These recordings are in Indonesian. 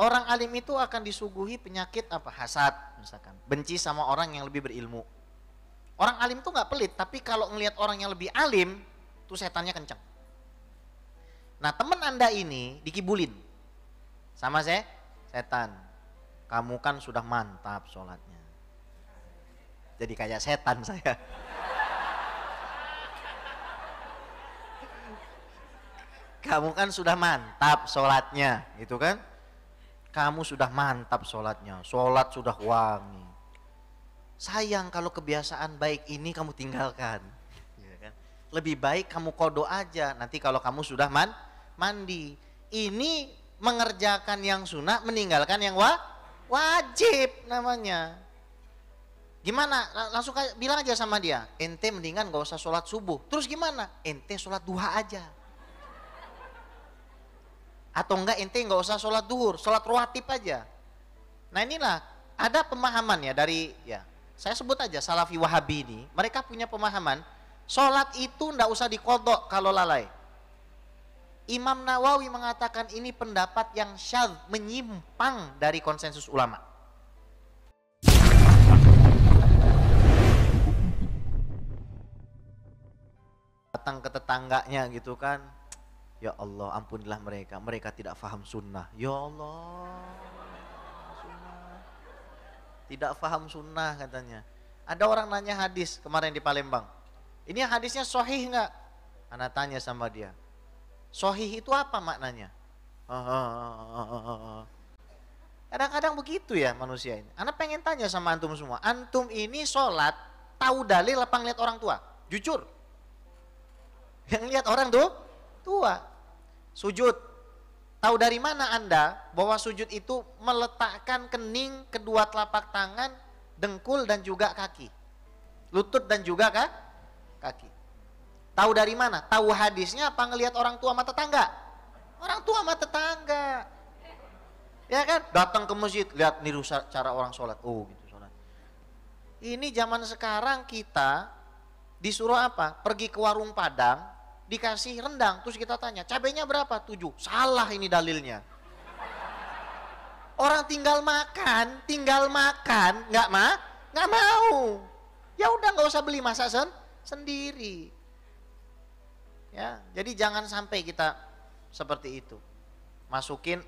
Orang alim itu akan disuguhi penyakit apa? Hasad misalkan. Benci sama orang yang lebih berilmu. Orang alim itu nggak pelit, tapi kalau ngelihat orang yang lebih alim, tuh setannya kencang. Nah teman Anda ini dikibulin sama setan. Kamu kan sudah mantap sholatnya. Jadi kayak setan saya. Kamu kan sudah mantap sholatnya, gitu kan? Kamu sudah mantap sholatnya, sholat sudah wangi. Sayang kalau kebiasaan baik ini kamu tinggalkan. Ya kan? Lebih baik kamu kodo aja, nanti kalau kamu sudah mandi. Ini mengerjakan yang sunnah, meninggalkan yang wajib namanya. Gimana? Langsung bilang aja sama dia, ente mendingan gak usah sholat subuh. Terus gimana? Ente sholat duha aja. Atau enggak ente nggak usah sholat duhur, sholat rawatib aja. Nah inilah ada pemahaman ya dari saya sebut aja Salafi Wahabi ini, mereka punya pemahaman sholat itu nggak usah dikodok kalau lalai. Imam Nawawi mengatakan ini pendapat yang syadz, menyimpang dari konsensus ulama. Datang ke tetangganya gitu kan. Ya Allah ampunilah mereka, mereka tidak faham sunnah. Ya Allah, sunnah. Tidak faham sunnah katanya. Ada orang nanya hadis kemarin di Palembang. Ini hadisnya sahih enggak? Ana tanya sama dia. Sahih itu apa maknanya? Kadang-kadang begitu ya manusia ini. Ana pengen tanya sama antum semua. Antum ini sholat tahu dalil apa ngeliat orang tua? Jujur. Yang lihat orang tuh tua. Sujud, tahu dari mana Anda bahwa sujud itu meletakkan kening, kedua telapak tangan, dengkul dan juga kaki, lutut dan juga kaki. Tahu dari mana? Tahu hadisnya apa ngelihat orang tua sama tetangga? Orang tua sama tetangga, ya kan? Datang ke masjid, lihat niru cara orang sholat, oh gitu sholat. Ini zaman sekarang kita disuruh apa? Pergi ke warung Padang, dikasih rendang, terus kita tanya, cabenya berapa? 7. Salah ini dalilnya. Orang tinggal makan, nggak mau. Ya udah nggak usah beli, masak sendiri. Ya, jadi jangan sampai kita seperti itu. Masukin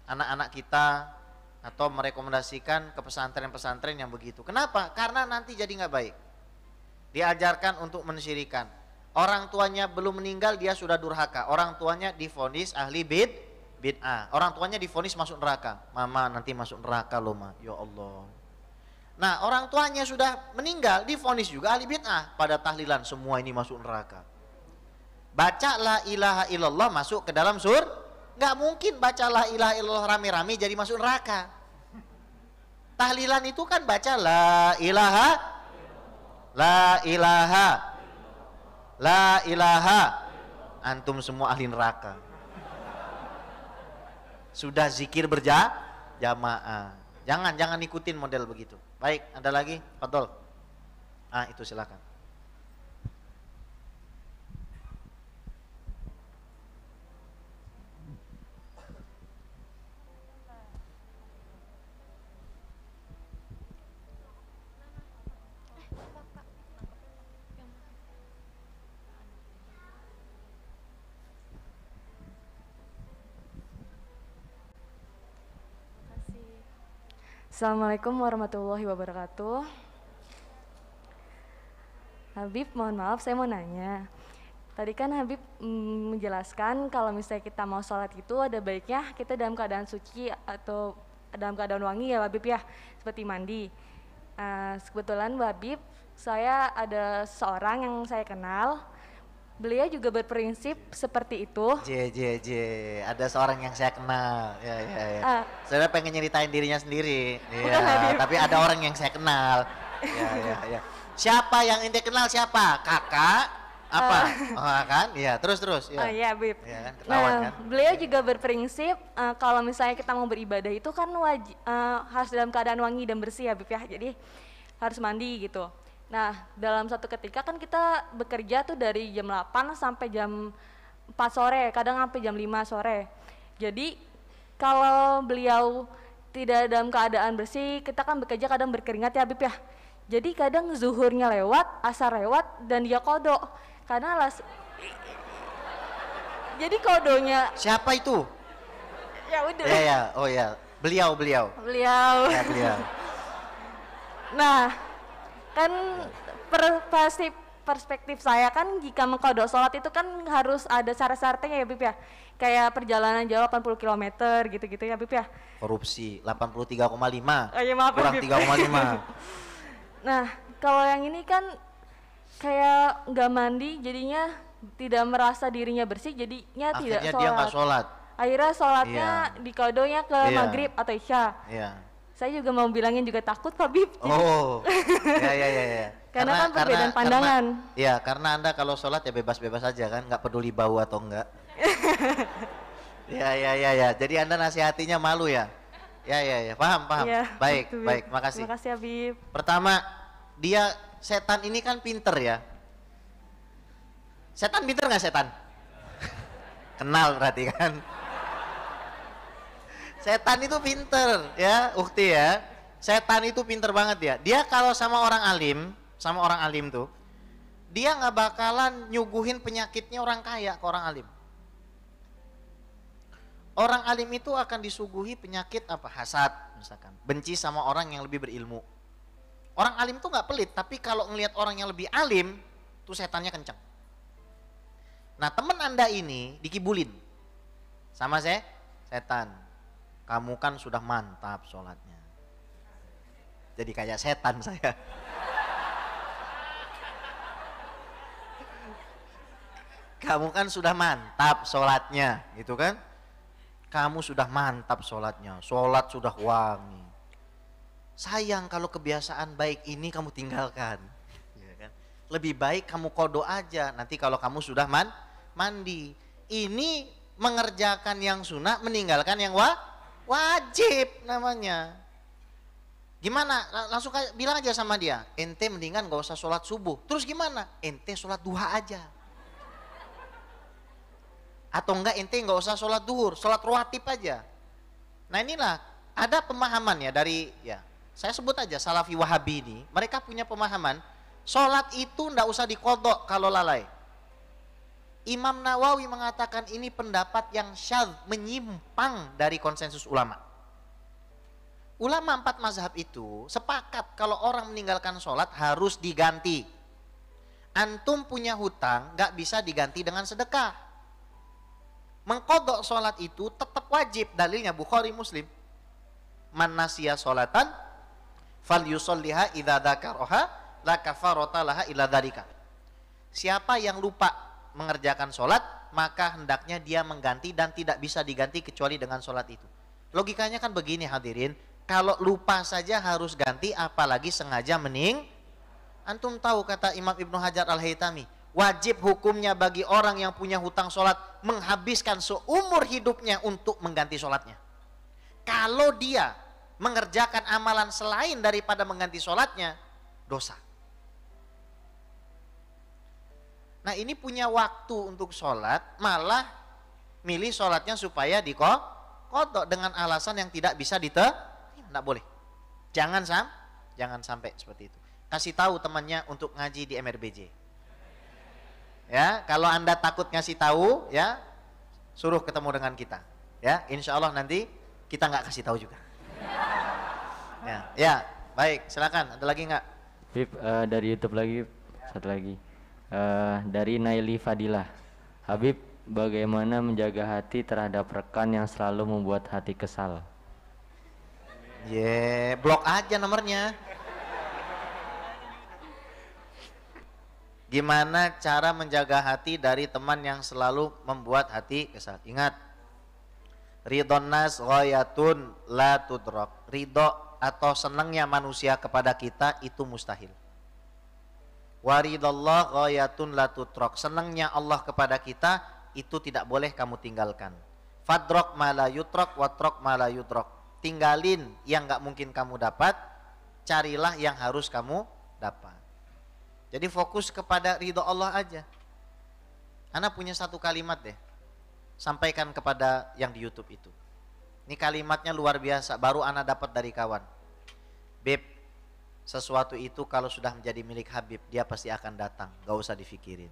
anak-anak kita atau merekomendasikan ke pesantren-pesantren yang begitu. Kenapa? Karena nanti jadi nggak baik. Diajarkan untuk mensyirikan. Orang tuanya belum meninggal dia sudah durhaka. Orang tuanya divonis ahli bid'ah. Orang tuanya divonis masuk neraka. Mama nanti masuk neraka loh ma. Ya Allah. Nah orang tuanya sudah meninggal divonis juga ahli bid'ah. Pada tahlilan semua ini masuk neraka. Baca la ilaha illallah masuk ke dalam Nggak mungkin baca la ilaha illallah rame-rame jadi masuk neraka. Tahlilan itu kan baca la ilaha La ilaha, antum semua ahli neraka. Sudah zikir berjamaah. Jangan ikutin model begitu. Baik, ada lagi? Fadol. Itu silakan. Assalamualaikum warahmatullahi wabarakatuh. Habib, mohon maaf saya mau nanya. Tadi kan Habib menjelaskan kalau misalnya kita mau sholat itu ada baiknya kita dalam keadaan suci atau dalam keadaan wangi ya Habib ya, seperti mandi. Kebetulan Habib, saya ada seorang yang saya kenal, beliau juga berprinsip seperti itu. Ada seorang yang saya kenal. Ya. Saya pengen nyeritain dirinya sendiri. Bukan, tapi ada orang yang saya kenal. Ya. Siapa yang ente kenal siapa? Kakak? Apa? Kan? Iya, terus. Ya. Iya, Habib. Ya, kan? Ketahuan, kan? Beliau juga berprinsip kalau misalnya kita mau beribadah itu kan harus dalam keadaan wangi dan bersih ya, Habib ya. Jadi harus mandi gitu. Nah, dalam satu ketika kan kita bekerja tuh dari jam 8 sampai jam 4 sore, kadang sampai jam 5 sore. Jadi kalau beliau tidak dalam keadaan bersih, kita kan bekerja kadang berkeringat ya Habib ya. Jadi kadang zuhurnya lewat, asar lewat, dan dia kodok. Karena jadi kodonya. Siapa itu? Ya udah. Ya, oh ya, beliau. Beliau. Ya, beliau. Nah, kan perspektif saya kan jika mengkodok sholat itu kan harus ada syarat-syaratnya ya Bib ya. Kayak perjalanan jauh 80 km gitu-gitu ya Bib ya. Korupsi 83,5. Oh iya maaf kurang 3,5. Nah, kalau yang ini kan kayak nggak mandi jadinya tidak merasa dirinya bersih jadinya Akhirnya tidak dia nggak sholat. Akhirnya sholatnya dikodonya ke maghrib atau isya. Iya. Saya juga mau bilangin juga takut Pak Bib. Oh, ya. Karena kan perbedaan pandangan. Iya, karena Anda kalau sholat ya bebas-bebas aja kan, nggak peduli bau atau enggak. Ya. Jadi Anda nasihatinya malu ya? Ya. Paham. Ya, baik, makasih. Terima kasih Habib. Pertama, setan ini kan pinter ya. Setan pinter nggak setan? Kenal berarti kan? Setan itu pinter ya, ukti ya. Setan itu pinter banget ya. Dia kalau sama orang alim tuh, dia nggak bakalan nyuguhin penyakitnya orang kaya ke orang alim. Orang alim itu akan disuguhi penyakit apa? Hasad misalkan, benci sama orang yang lebih berilmu. Orang alim tuh nggak pelit, tapi kalau ngelihat orang yang lebih alim, tuh setannya kenceng. Nah teman Anda ini dikibulin sama setan. Kamu kan sudah mantap sholatnya. Jadi kayak setan saya. Kamu kan sudah mantap sholatnya, gitu kan? Kamu sudah mantap sholatnya, sholat sudah wangi. Sayang kalau kebiasaan baik ini kamu tinggalkan. Ya kan? Lebih baik kamu kodo aja, nanti kalau kamu sudah mandi. Ini mengerjakan yang sunnah, meninggalkan yang wajib namanya. Gimana? Langsung bilang aja sama dia, ente mendingan gak usah sholat subuh. Terus gimana? Ente sholat duha aja. Atau enggak ente gak usah sholat duhur, sholat rawatib aja. Nah inilah ada pemahaman ya dari saya sebut aja Salafi Wahabi ini. Mereka punya pemahaman sholat itu ndak usah dikodok kalau lalai. Imam Nawawi mengatakan ini pendapat yang syadz, menyimpang dari konsensus ulama. Ulama 4 mazhab itu sepakat kalau orang meninggalkan sholat harus diganti. Antum punya hutang gak bisa diganti dengan sedekah. Mengkodok sholat itu tetap wajib, dalilnya Bukhari Muslim. Man nasiya sholatan fal yusolliha idza dzakaraha la kafarata laha illa dzalika. Siapa yang lupa mengerjakan sholat, maka hendaknya dia mengganti dan tidak bisa diganti kecuali dengan sholat itu. Logikanya kan begini hadirin, kalau lupa saja harus ganti, apalagi sengaja Antum tahu kata Imam Ibnu Hajar Al-Haytami, wajib hukumnya bagi orang yang punya hutang sholat menghabiskan seumur hidupnya untuk mengganti sholatnya. Kalau dia mengerjakan amalan selain daripada mengganti sholatnya, dosa. Nah ini punya waktu untuk sholat, malah milih sholatnya supaya dikodok dengan alasan yang tidak bisa tidak boleh. Jangan sampai seperti itu. Kasih tahu temannya untuk ngaji di MRBJ. Ya, kalau Anda takut ngasih tahu, ya suruh ketemu dengan kita. Ya, insya Allah nanti kita nggak kasih tahu juga. Ya, baik, silakan. Ada lagi nggak? Bib, dari YouTube lagi, satu lagi. Dari Naili Fadilah. Habib, bagaimana menjaga hati terhadap rekan yang selalu membuat hati kesal? Blok aja nomornya. Gimana cara menjaga hati dari teman yang selalu membuat hati kesal? Ingat, ridhon nas ghayatun la tudrak. Ridho atau senangnya manusia kepada kita itu mustahil. Waridallah ghayatun la tutrok. Senangnya Allah kepada kita itu tidak boleh kamu tinggalkan. Fadrok ma la yutrok, watrok ma la yutrok. Tinggalin yang gak mungkin kamu dapat, carilah yang harus kamu dapat. Jadi fokus kepada ridho Allah aja. Ana punya satu kalimat deh, sampaikan kepada yang di YouTube itu. Ini kalimatnya luar biasa, baru ana dapat dari kawan. Beb, sesuatu itu kalau sudah menjadi milik Habib, dia pasti akan datang, gak usah difikirin.